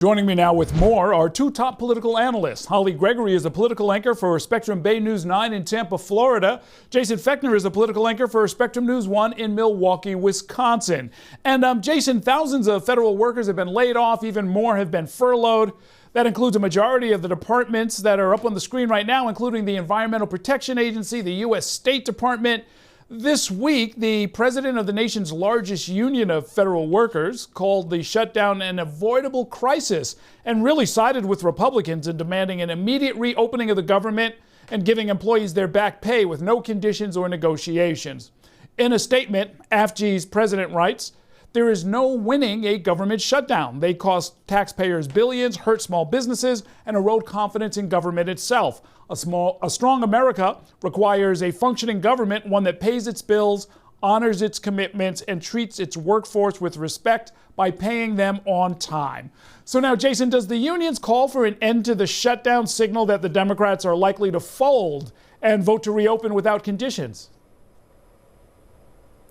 Joining me now with more are two top political analysts. Holly Gregory is a political anchor for Spectrum Bay News 9 in Tampa, Florida. Jason Fechner is a political anchor for Spectrum News 1 in Milwaukee, Wisconsin. And Jason, thousands of federal workers have been laid off. Even more have been furloughed. That includes a majority of the departments that are up on the screen right now, including the Environmental Protection Agency, the U.S. State Department. This week, the president of the nation's largest union of federal workers called the shutdown an avoidable crisis and really sided with Republicans in demanding an immediate reopening of the government and giving employees their back pay with no conditions or negotiations. In a statement, AFG's president writes, "There is no winning a government shutdown. They cost taxpayers billions, hurt small businesses, and erode confidence in government itself. A strong America requires a functioning government, one that pays its bills, honors its commitments, and treats its workforce with respect by paying them on time." So now, Jason, does the union's call for an end to the shutdown signal that the Democrats are likely to fold and vote to reopen without conditions?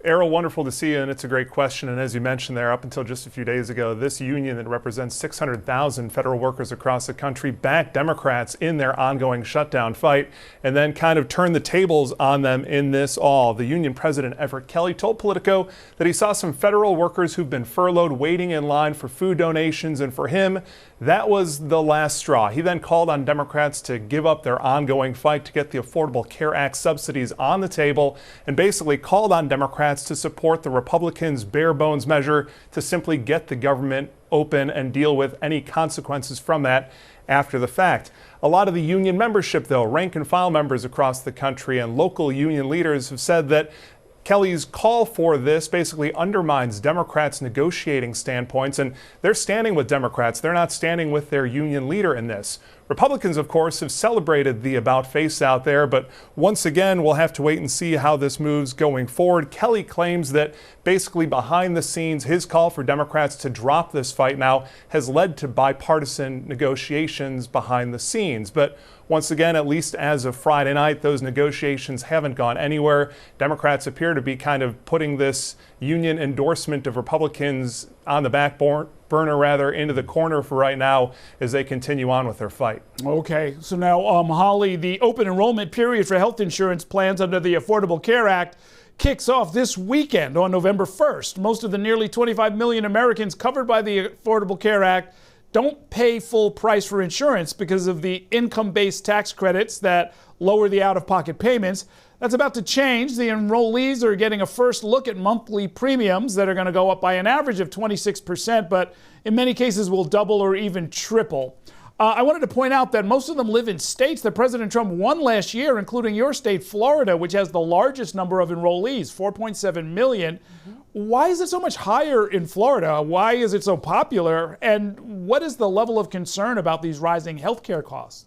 Errol, wonderful to see you, and it's a great question. And as you mentioned there, up until just a few days ago, this union that represents 600,000 federal workers across the country backed Democrats in their ongoing shutdown fight and then kind of turned the tables on them in this all. The union president, Everett Kelly, told Politico that he saw some federal workers who've been furloughed waiting in line for food donations, and for him, that was the last straw. He then called on Democrats to give up their ongoing fight to get the Affordable Care Act subsidies on the table and basically called on Democrats to support the Republicans' bare bones measure to simply get the government open and deal with any consequences from that after the fact. A lot of the union membership, though, rank and file members across the country and local union leaders have said that Kelly's call for this basically undermines Democrats' negotiating standpoints, and they're standing with Democrats. They're not standing with their union leader in this. Republicans, of course, have celebrated the about face out there, but once again, we'll have to wait and see how this moves going forward. Kelly claims that basically behind the scenes, his call for Democrats to drop this fight now has led to bipartisan negotiations behind the scenes. But once again, at least as of Friday night, those negotiations haven't gone anywhere. Democrats appear to be kind of putting this union endorsement of Republicans on the back burner, into the corner for right now as they continue on with their fight. Okay, so now, Holly, the open enrollment period for health insurance plans under the Affordable Care Act kicks off this weekend on November 1st. Most of the nearly 25 million Americans covered by the Affordable Care Act don't pay full price for insurance because of the income-based tax credits that lower the out-of-pocket payments. That's about to change. The enrollees are getting a first look at monthly premiums that are going to go up by an average of 26%, but in many cases will double or even triple. I wanted to point out that most of them live in states that President Trump won last year, including your state, Florida, which has the largest number of enrollees, 4.7 million. Why is it so much higher in Florida? Why is it so popular? And what is the level of concern about these rising health care costs?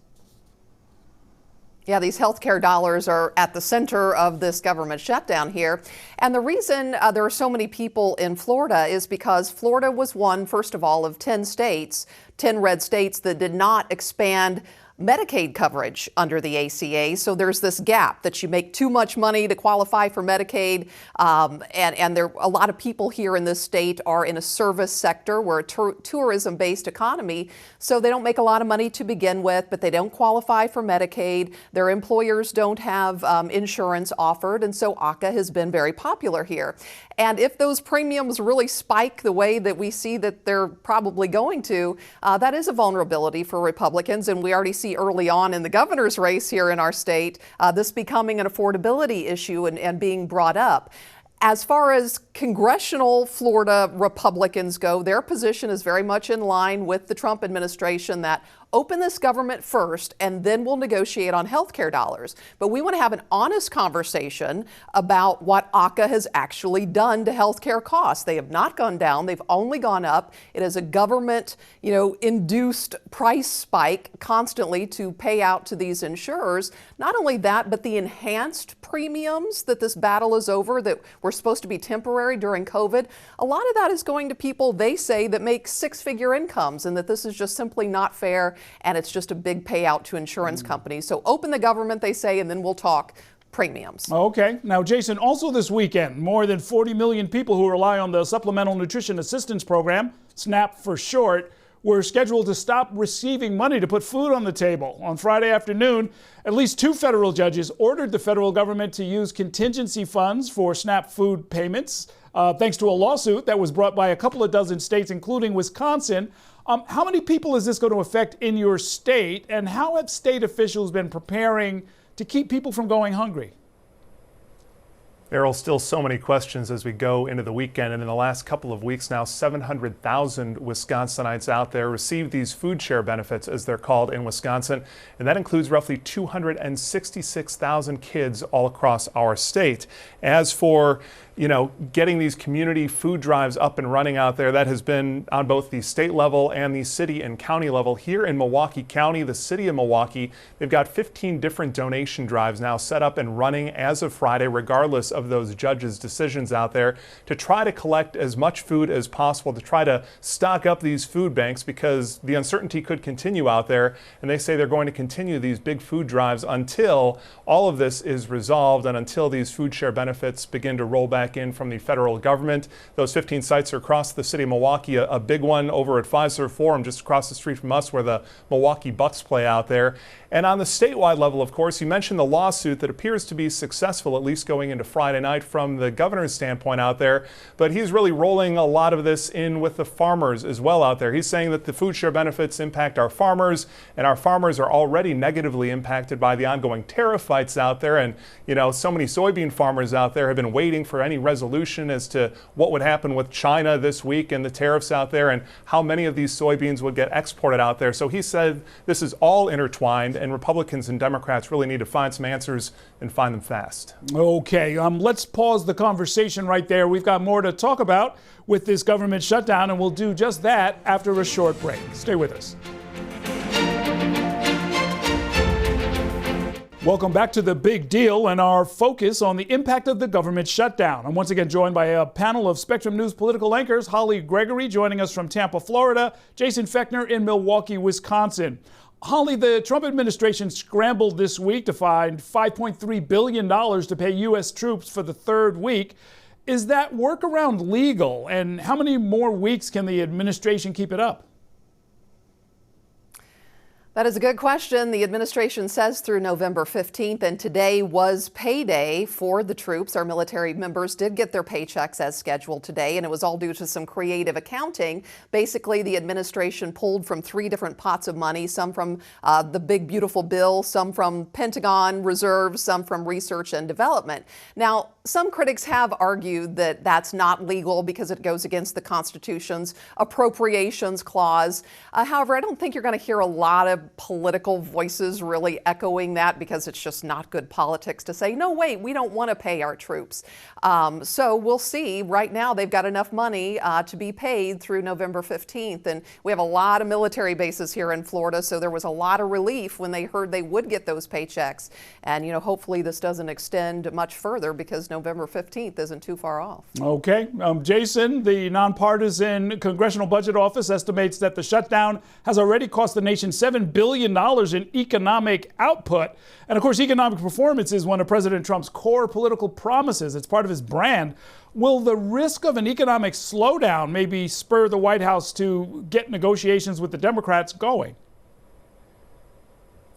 Yeah, these healthcare dollars are at the center of this government shutdown here. And the reason there are so many people in Florida is because Florida was one, first of all, of 10 states, 10 red states that did not expand Medicaid coverage under the ACA. So there's this gap that you make too much money to qualify for Medicaid. And there a lot of people here in this state are in a service sector. We're a tourism-based economy. So they don't make a lot of money to begin with, but they don't qualify for Medicaid. Their employers don't have insurance offered. And so ACA has been very popular here. And if those premiums really spike the way that we see that they're probably going to, that is a vulnerability for Republicans. And we already see early on in the governor's race here in our state, this becoming an affordability issue and being brought up. As far as congressional Florida Republicans go, their position is very much in line with the Trump administration that open this government first and then we'll negotiate on health care dollars. But we want to have an honest conversation about what ACA has actually done to health care costs. They have not gone down. They've only gone up. It is a government, induced price spike constantly to pay out to these insurers. Not only that, but the enhanced premiums that this battle is over that were supposed to be temporary during COVID, a lot of that is going to people, they say, that make six-figure incomes, and that this is just simply not fair, and it's just a big payout to insurance companies. So open the government, they say, and then we'll talk premiums. Okay. Now, Jason, also this weekend, more than 40 million people who rely on the Supplemental Nutrition Assistance Program, SNAP for short, were scheduled to stop receiving money to put food on the table. On Friday afternoon, at least 2 federal judges ordered the federal government to use contingency funds for SNAP food payments, thanks to a lawsuit that was brought by a couple of dozen states, including Wisconsin. How many people is this going to affect in your state, and how have state officials been preparing to keep people from going hungry? Errol, still so many questions as we go into the weekend. And in the last couple of weeks now, 700,000 Wisconsinites out there received these food share benefits, as they're called in Wisconsin. And that includes roughly 266,000 kids all across our state. As for getting these community food drives up and running out there, that has been on both the state level and the city and county level. Here in Milwaukee County, the city of Milwaukee, they've got 15 different donation drives now set up and running as of Friday, regardless of those judges' decisions out there, to try to collect as much food as possible, to try to stock up these food banks, because the uncertainty could continue out there. And they say they're going to continue these big food drives until all of this is resolved and until these food share benefits begin to roll back in from the federal government. Those 15 sites are across the city of Milwaukee, a big one over at Fiserv Forum just across the street from us, where the Milwaukee Bucks play out there. And on the statewide level, of course, you mentioned the lawsuit that appears to be successful, at least going into Friday night from the governor's standpoint out there. But he's really rolling a lot of this in with the farmers as well out there. He's saying that the food share benefits impact our farmers, and our farmers are already negatively impacted by the ongoing tariff fights out there. And, so many soybean farmers out there have been waiting for any resolution as to what would happen with China this week and the tariffs out there, and how many of these soybeans would get exported out there. So he said this is all intertwined, and Republicans and Democrats really need to find some answers and find them fast. Okay, let's pause the conversation right there. We've got more to talk about with this government shutdown, and we'll do just that after a short break. Stay with us. Welcome back to The Big Deal and our focus on the impact of the government shutdown. I'm once again joined by a panel of Spectrum News political anchors. Holly Gregory joining us from Tampa, Florida. Jason Fechner in Milwaukee, Wisconsin. Holly, the Trump administration scrambled this week to find $5.3 billion to pay U.S. troops for the third week. Is that workaround legal? And how many more weeks can the administration keep it up? That is a good question. The administration says through November 15th, and today was payday for the troops. Our military members did get their paychecks as scheduled today, and it was all due to some creative accounting. Basically, the administration pulled from 3 different pots of money, some from the big, beautiful bill, some from Pentagon reserves, some from research and development. Now, some critics have argued that that's not legal because it goes against the Constitution's appropriations clause. However, I don't think you're going to hear a lot of political voices really echoing that, because it's just not good politics to say, no, wait, we don't want to pay our troops. So we'll see. Right now, they've got enough money to be paid through November 15th. And we have a lot of military bases here in Florida, so there was a lot of relief when they heard they would get those paychecks. And, hopefully this doesn't extend much further, because November 15th isn't too far off. Okay. Jason, the nonpartisan Congressional Budget Office estimates that the shutdown has already cost the nation $7 billion in economic output. And of course, economic performance is one of President Trump's core political promises. It's part of his brand. Will the risk of an economic slowdown maybe spur the White House to get negotiations with the Democrats going?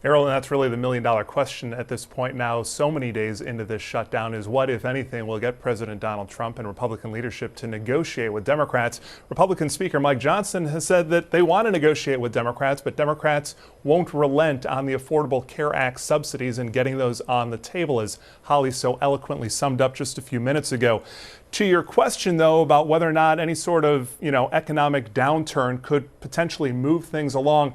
Errol, and that's really the million-dollar question at this point now, so many days into this shutdown, is what, if anything, will get President Donald Trump and Republican leadership to negotiate with Democrats. Republican Speaker Mike Johnson has said that they want to negotiate with Democrats, but Democrats won't relent on the Affordable Care Act subsidies and getting those on the table, as Holly so eloquently summed up just a few minutes ago. To your question, though, about whether or not any sort of, economic downturn could potentially move things along,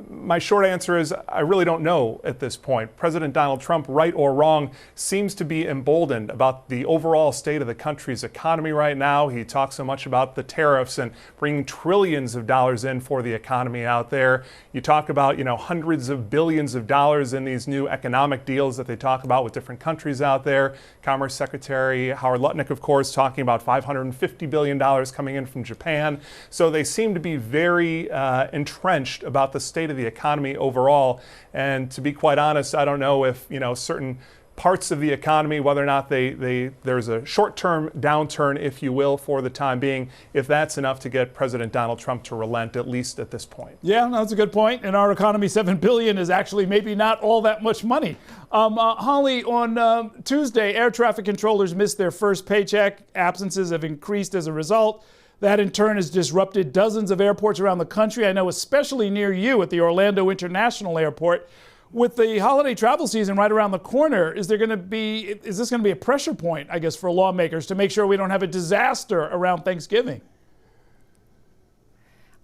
my short answer is I really don't know at this point. President Donald Trump, right or wrong, seems to be emboldened about the overall state of the country's economy right now. He talks so much about the tariffs and bringing trillions of dollars in for the economy out there. You talk about, hundreds of billions of dollars in these new economic deals that they talk about with different countries out there. Commerce Secretary Howard Lutnick, of course, talking about $550 billion coming in from Japan. So they seem to be very entrenched about the state of the economy overall. And to be quite honest, I don't know if, certain parts of the economy, whether or not there's a short-term downturn, if you will, for the time being, if that's enough to get President Donald Trump to relent, at least at this point. Yeah, that's a good point. In our economy, $7 billion is actually maybe not all that much money. Holly, on Tuesday, air traffic controllers missed their first paycheck. Absences have increased as a result. That in turn has disrupted dozens of airports around the country. I know especially near you at the Orlando International Airport. With the holiday travel season right around the corner, is this going to be a pressure point, I guess, for lawmakers to make sure we don't have a disaster around Thanksgiving?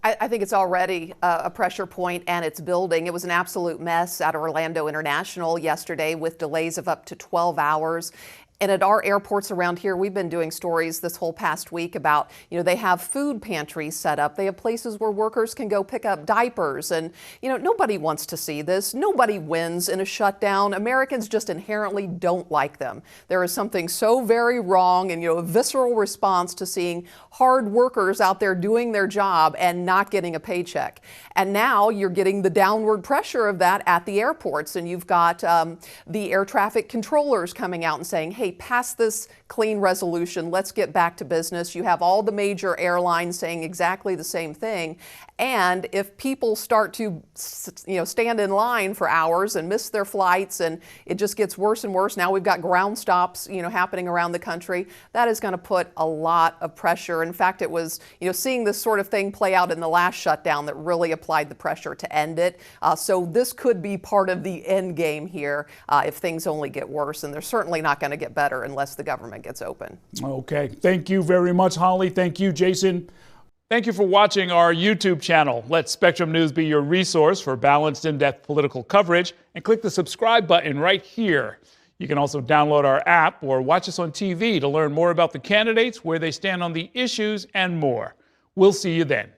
I think it's already a pressure point, and it's building. It was an absolute mess at Orlando International yesterday with delays of up to 12 hours. And at our airports around here, we've been doing stories this whole past week about, they have food pantries set up. They have places where workers can go pick up diapers. And, nobody wants to see this. Nobody wins in a shutdown. Americans just inherently don't like them. There is something so very wrong and, a visceral response to seeing hard workers out there doing their job and not getting a paycheck. And now you're getting the downward pressure of that at the airports. And you've got the air traffic controllers coming out and saying, hey, pass this clean resolution. Let's get back to business. You have all the major airlines saying exactly the same thing. And if people start to, stand in line for hours and miss their flights, and it just gets worse and worse. Now we've got ground stops, happening around the country. That is going to put a lot of pressure. In fact, it was, seeing this sort of thing play out in the last shutdown that really applied the pressure to end it. So this could be part of the end game here if things only get worse. And they're certainly not going to get better unless the government gets open. Okay. Thank you very much, Holly. Thank you, Jason. Thank you for watching our YouTube channel. Let Spectrum News be your resource for balanced, in-depth political coverage, and click the subscribe button right here. You can also download our app or watch us on TV to learn more about the candidates, where they stand on the issues, and more. We'll see you then.